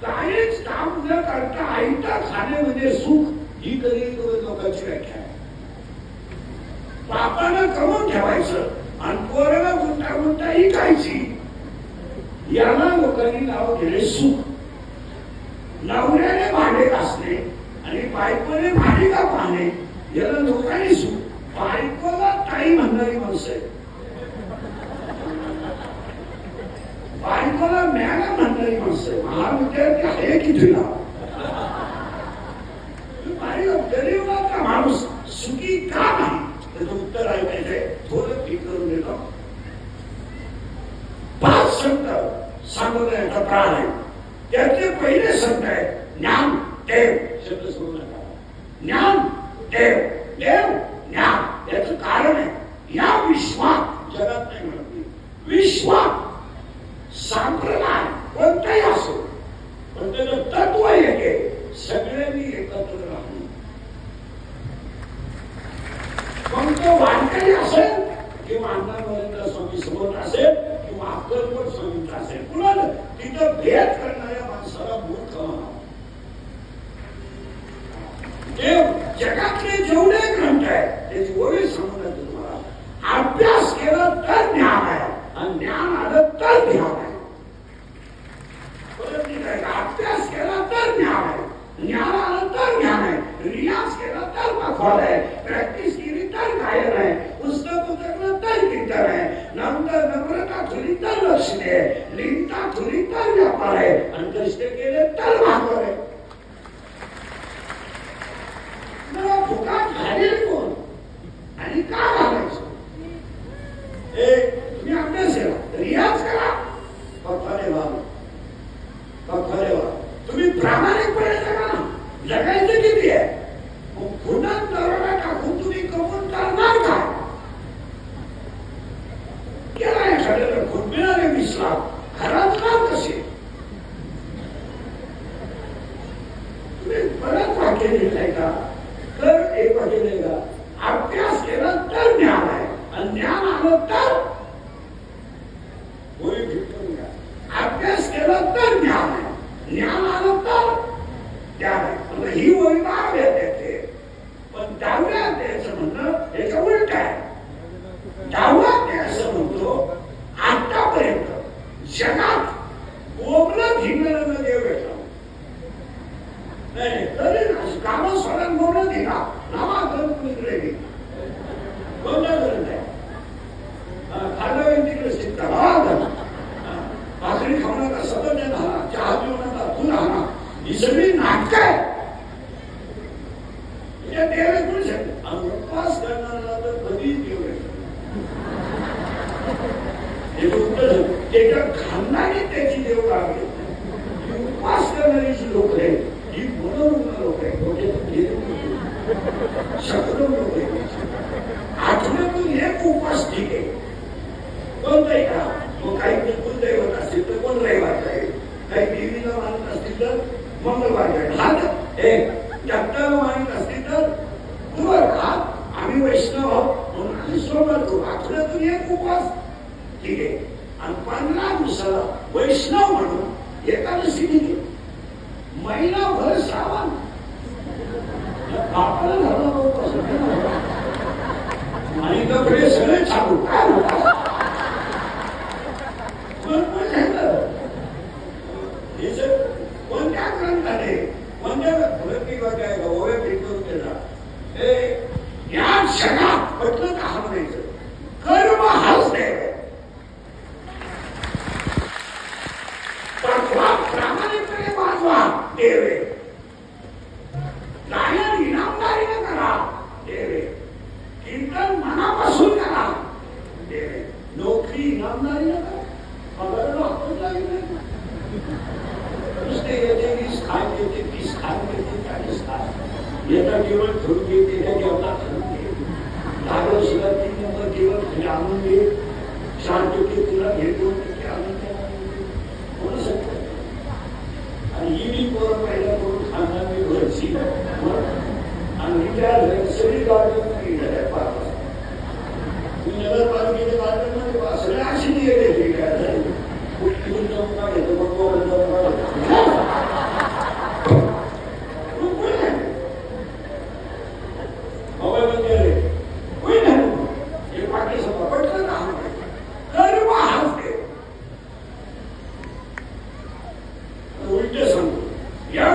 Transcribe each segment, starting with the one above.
काहीच काम न करता आयता खाणे म्हणजे सुख, ही कधी लोकांची व्याख्या आहे. बापानं कमवून ठेवायचं आणि पोराला गुंता गुंता ऐकायची, याला लोकांनी नाव दिले सुख. नवऱ्याने भांडे घासणे आणि बायकोने मालिका पाहणे याला लोकांनी सुख. बायकोला ताई म्हणणारी माणसं आहे, बायकोला मॅडम म्हणणारी माणसं आहे. महाविद्यार्थी आहे की तुला गरीबाचा माणूस सुखी का नाही त्याचं उत्तर ऐकायचंय. थोडं ठीक करून देतो. 5 संत सांगण्याचा प्राण आहे. त्यातले पहिले संत आहे ज्ञान देव. शब्द सोडू नका. ज्ञान देव, देव ज्ञान. याचं कारण आहे या विश्वात, जगात नाही म्हणत मी, विश्वात संप्रदाय कोणताही असो पण त्याचं तत्व येते सगळ्यांनी एकत्र राहणे. मग तो वारकरी असेल किंवा अण्णामहंत स्वामी समर्थ असेल किंवा अक्कलकोट स्वामींचा असेल, कुणाला तिथं भेद करणाऱ्या माणसाला मूर्ख म्हणावं. देव जगातले जेवढे ग्रंथ आहेत त्याची ओळी सांगून तुम्हाला. अभ्यास केला तर ज्ञान आहे आणि ज्ञान आलं तर ध्यान आहे. अभ्यास केला तर ज्ञान आहे, ज्ञान आलं तर ज्ञान आहे, रियाज केला तर मखौल आहे, प्रॅक्टिस केली तर गायन आहे, पुस्तक उतरलं तर कीर्तन आहे, नंतर नम्रता थोडी तर लक्ष्मी आहे, लिंता थोडी तर व्यापार आहे, आणि कष्ट केले तर भागवत आहे. मला फुकाट घालेल कोण आणि का घालायचं? तुम्ही अभ्यास केला, रियाज करा, पथारे व्हा. तुम्ही प्रामाणिकपणे जगा ना. जगायचं किती आहे? खुनात दरोडा टाकून तुम्ही कमवून करणार काय? केला एखाद्याला खून मिळाले 20 लाख, घरात कसे? तुम्ही परत वाक्य लिहिलंय का? तर एक वाक्य नाही का? अभ्यास केला तर ज्ञान आहे आणि ज्ञान आलं तर होई फिटून घ्या. अभ्यास केला तर ज्ञान आहे, ज्ञान आलं तर ज्ञान आहे. ही ओळी दहाव्यात येते. पण दहाव्यात द्यायचं म्हणणं याच्या उलट आहे. दहाव्यात द्यायचं म्हणतो आतापर्यंत जगात बोबलं धिंगणारा देव भेटला नाही. तरी कामं सोडून बोबलं धिंगा नावा करून इकडे कोणता गरज आहे? खाल्लं तिकडे शिकता भाकरी खाऊ नका, सतत राहणार, चहा पिऊ नका, तू राहणार, ही सगळी नाटक आहे. उपवास करणारा तर कधीच देव त्याच्या खानदानी त्याची देव लागली. उपवास करणारी जी लोक आहेत ही मनोरुग्ण लोक आहेत, शत्रू लोक आहेत. आठवड्यातून एक उपवास ठीक आहे, कोणताही करा. मग काही बिलकुल दैवत असतील तर कोण रविवार करेल, काही देवीला मानत असतील तर मंगळवार करेल, हा जगताला मानत असतील तर गुरुवार. हा आम्ही वैष्णव आहोत म्हणून आम्ही सोमवार करू. आठवड्यातून एक उपवास ठीक आहे. आणि 15 दिवसाला वैष्णव म्हणून एकादशी ठीक आहे. महिनाभर श्रावण आपल्याला झालं आणि कपडे सगळे चालू काय कोणत्या ग्रंथाने कोणत्या प्रत्येक ओव्या भेटून केला या जगात म्हटलं का हा म्हणायचं कर्म हाच देव प्रामाणिकपणे वाचवा देव आहे. गायन इनामदारीने करा देव आहे. कीर्तन मनापासून करा देव आहे. नोकरी इनामदारीने करा, पगाराला हक्कच लागेल नाही. नुसते येते 20 खान येते, 30 खान येते, 40 खान येता केवळ ठरून घेते, त्या जेवता ठरून घे, लागलं सुद्धा 3 नंबर जेवण तुझे आणून घे, 4 तुला घे, 2 आणून घे. कोण शकतो? आणि ही मी पोरं पहिला करून खाणार मी घरची आणि विचार सगळी गार्डन पाहता तुम्ही नगरपालिकेच्या गार्डनमध्ये सगळ्या अशी गेले कुठून चौका घेतो, मग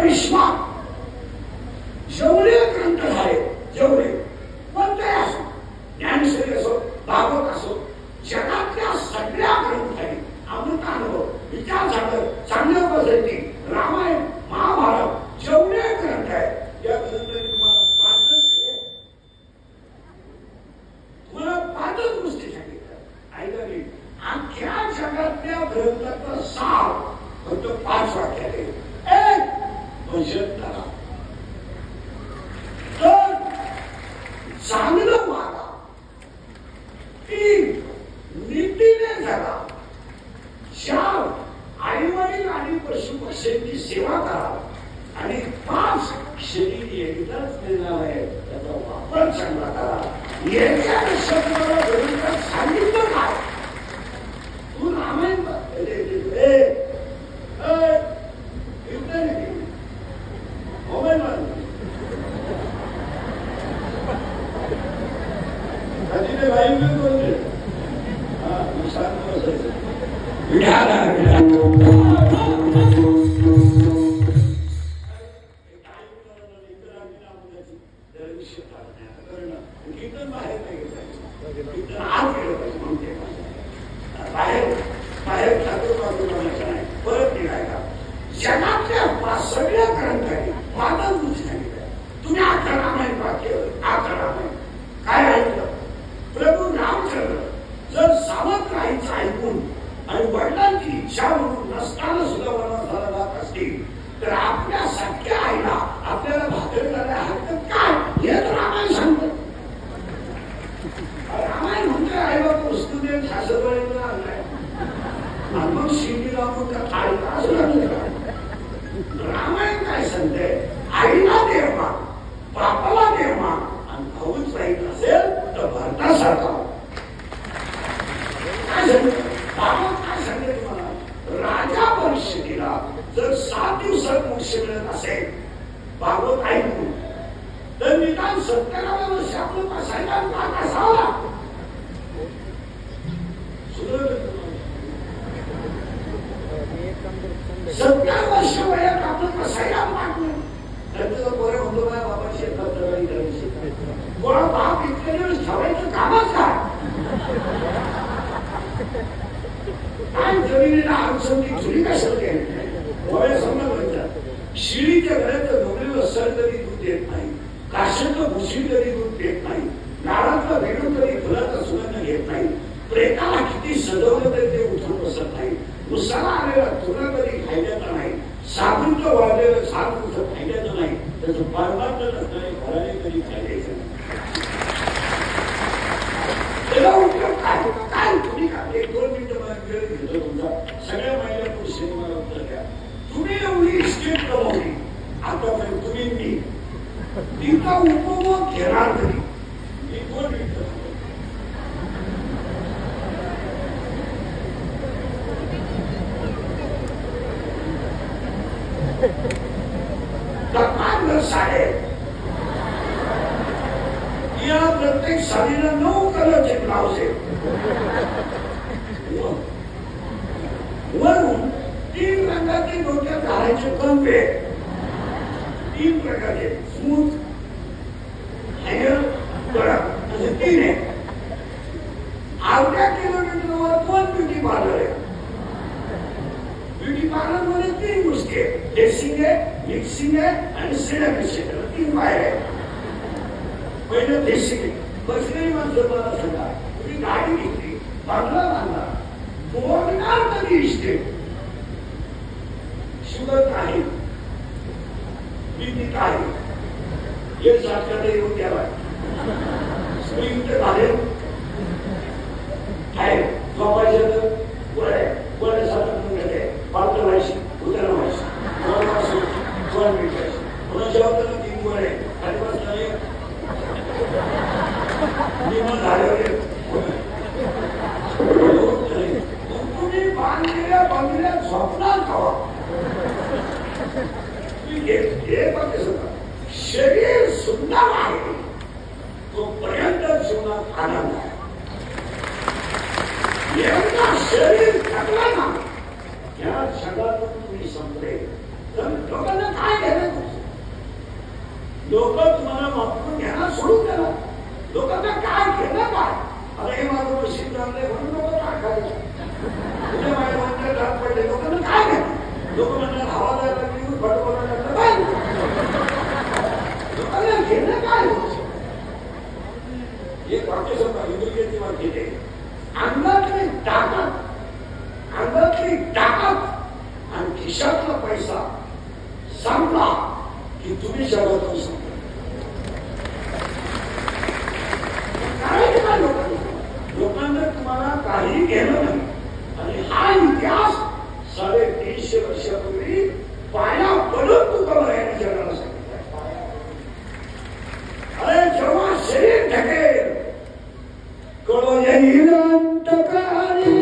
विश्वात जेवढे ग्रंथ झाले, जेवढे कोणते असो, ज्ञानेश्वरी असो, भागवत असो, जगातल्या सगळ्या ग्रंथांनी अमृतानुभव, विचार झालं, चांगल्या पद्धती, रामायण, महाभारत, जेवढे ग्रंथ आहेत या ग्रंथांनी तुम्हाला पाचच गोष्टी सांगितल्या. ऐकली अख्ख्या जगातल्या ग्रंथाचा सार फक्त 5 वाक्यात आहे. एक, भजन करा, तर चांगलं वागा, 3, नीतीने जगा, 4, आईवडील आणि पशु पक्ष्यांची सेवा करा, आणि 5, शरीर एकदाच मिळणार आहे त्याचा वापर चांगला करा. याच्या शब्दाला ग्रंथात सांगितलं काय? तू रामायण मोबाईल भाई बोलले शांत बसायचं. जगातल्या सगळ्या ग्रंथांनी माझा गोष्टी सांगितल्या. तुम्ही आता रामायण वाक्य, आता रामायण काय ऐकलं? प्रभू रामचंद्र जर सावत्र ऐकून आणि वडिलांची इच्छा म्हणून नसताना सुद्धा वनात जात असतील तर आपल्या सख्या आईला आपल्याला भाकरी करायला हरकत काय? हेच रामायण सांगतं. रामायण म्हणजे आई बाबा वस्तू देऊन सासरवाडीला आणलाय आणि मग शिंदी लावून का थाळी असं लागलं. रामायण काय सांगते? आईला देवा, बापाला देवा, आणि भाऊच राहील असेल तर भारतासारखा. काय सांगते बाबा? काय सांगते तुम्हाला? राजा परिस्थितीला जर 7 दिवसात मोक्ष मिळत असेल भागवत ऐकून, तर निदान 70व्या वर्षी आपलं बसायला पाठ असावा. 70 वर्ष वयात आपलं बसायला पाठ नाही. त्यांचं बरं म्हणतो काय बाबा शेतात करायची कोणा बाप इतके दिवस ठेवायचं कामच काय जमिनीला अडचणी चुरी कशाला वया समजा शिळीच्या घराचं डोंगरीला सर तरी दूध देत नाही, काशाचं भुशी तरी दूध देत नाही, नारळातलं भेटून तरी फुलाचा सुगंध घेत नाही, प्रेताला किती सजवलं तरी ते उठून बसत नाही, उसाला आलेला तुला तरी खायल्याचा नाही, साबूचं वाढलेलं सात उठं खायल्याचं नाही, त्याचं परमार्थ नसणारे घराने तरी खायचं नाही. त्याला उपयोग काय? काय तुम्ही का 1-2 मिनिटं मला वेळ घेतो तुमचा, सगळ्या महिला पुरुषांनी मला उत्तर द्या. तुम्ही एवढी इस्टेट कमवली आतापर्यंत, तुम्ही मी तिचा उपभोग घेणार तरी 1-2 मिनिटं. साहेब या प्रत्येक साडीला 9 कलरचे ब्लाउज आहेत. वरून 3 रंगाचे डोक्यात घालायचे कंपे, 3 प्रकारचे स्मूथ, हँगर, कडक असे 3 आहेत. अर्ध्या किलोमीटरवर 2 ब्युटी पार्लर आहे. ब्युटी पार्लर मध्ये 3 गोष्टी आहेत, ड्रेसिंग आहे, मिक्सिंग आहे आणि सिनेमिक्सिंग. 3 बाहेर आहे. पहिलं ड्रेसिंग. बसलेली माणसं मला सांगा, तुम्ही गाडी घेतली, बांधला बांधला, बोलणार कधी इस्टेट? शुगर नाही, बीपी नाही, हे सारखं येऊन द्यावा. स्प्रिंग तर घालेल आहे, झोपायचं गोळ्या गोळ्या सारखं घेते, पालतं व्हायची, उद्याला व्हायची, दोन मिनिटायची, पुन्हा जेवताना 3 गोळ्या खाली बसणारे झाल्यावर तुम्ही बांधलेल्या बंगल्यात झोपणार का? शरीर सुंदर आहे तोपर्यंत जीवनात आनंद आहे. एकदा शरीर थकलं ना, या जगातून तुम्ही संपले तर लोकांना काय लोक तुम्हाला वापरून घ्यायला सोडून द्याला. लोकांना काय केलं काय? अरे हे माझं मशीन चाललंय म्हणून लोक काय करायचं? तुझ्या माझ्या मंदिरात हात पडले, लोकांना काय घ्यायचं? लोक म्हणतात हवा द्यायला लागली, फटफट लागलं, काय लोकांना घेणं काय होतं? एक वाक्य सांगा, इंग्रजीची वाक्य आहे, अंगातली ताकद, अंगातली ताकद आणि खिशातला पैसा संपला की तुम्ही जगातून संपला. लोकांना तुम्हाला काही घेणं नाही. आणि हा इतिहास 350 वर्षापूर्वी पाया पडून तुकाराम यांनी जगाला सांगितलं. अरे जेव्हा शरीर ढकेल कळो येईल अंतकाळी.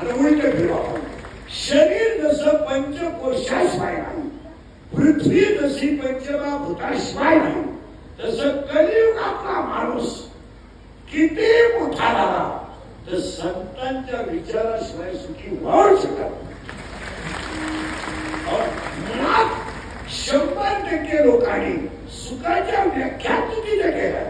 आता उलट फिरवा. शरीर जसं पंचकोशाशिवाय नाही, पृथ्वी जशी पंचमहाभूताशिवाय नाही, तसं कलियुगातला माणूस किती मोठा झाला तर संतांच्या विचाराशिवाय सुखी होऊ शकत. 100% लोकांनी सुखाच्या व्याख्या चुकीच्या केल्या.